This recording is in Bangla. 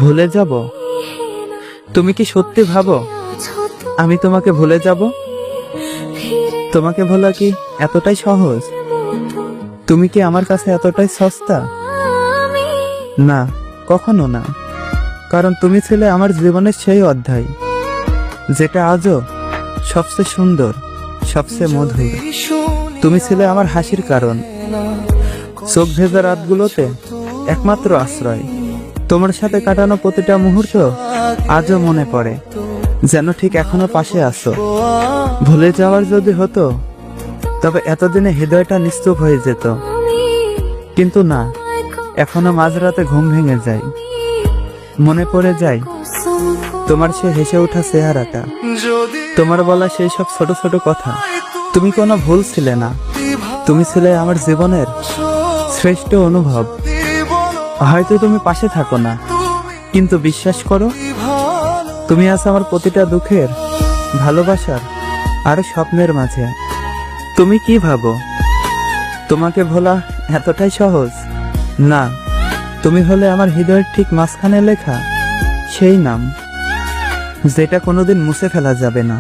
ভুলে যাব? তুমি কি সত্যি ভাবো আমি তোমাকে ভুলে যাব? তোমাকে ভোলা কি এতটাই সহজ? তুমি কি আমার কাছে এতটাই সস্তা? না, কখনো না। কারণ তুমি ছিলে আমার জীবনের সেই অধ্যায়, যেটা আজও সবচেয়ে সুন্দর, সবচেয়ে মধুর। তুমি ছিলে আমার হাসির কারণ, চোখ ভেজা রাতগুলোতে একমাত্র আশ্রয়। তোমার সাথে কাটানো প্রতিটা মুহূর্ত আজও মনে পড়ে, যেন ঠিক এখনো পাশে আছো। ভুলে যাওয়ার যদি হতো, তবে এতদিনে হৃদয়টা নিশ্চুপ হয়ে যেত। কিন্তু না, এখনো মাঝরাতে ঘুম ভেঙে যায়, মনে পড়ে যায় তোমার সে হেসে ওঠা চেহারাটা, তোমার বলা সেই সব ছোট ছোট কথা। তুমি কোনো ভুল ছিলে না, তুমি ছিলে আমার জীবনের শ্রেষ্ঠ অনুভব। হয়তো তুমি পাশে থাকো না, কিন্তু বিশ্বাস করো, তুমি আছো আমার প্রতিটা দুঃখের, ভালোবাসার আর স্বপ্নের মাঝে। তুমি কি ভাবো তোমাকে ভোলা এতটাই সহজ? না, তুমি হলে আমার হৃদয়ের ঠিক মাঝখানে লেখা সেই নাম, যেটা কোনোদিন মুছে ফেলা যাবে না।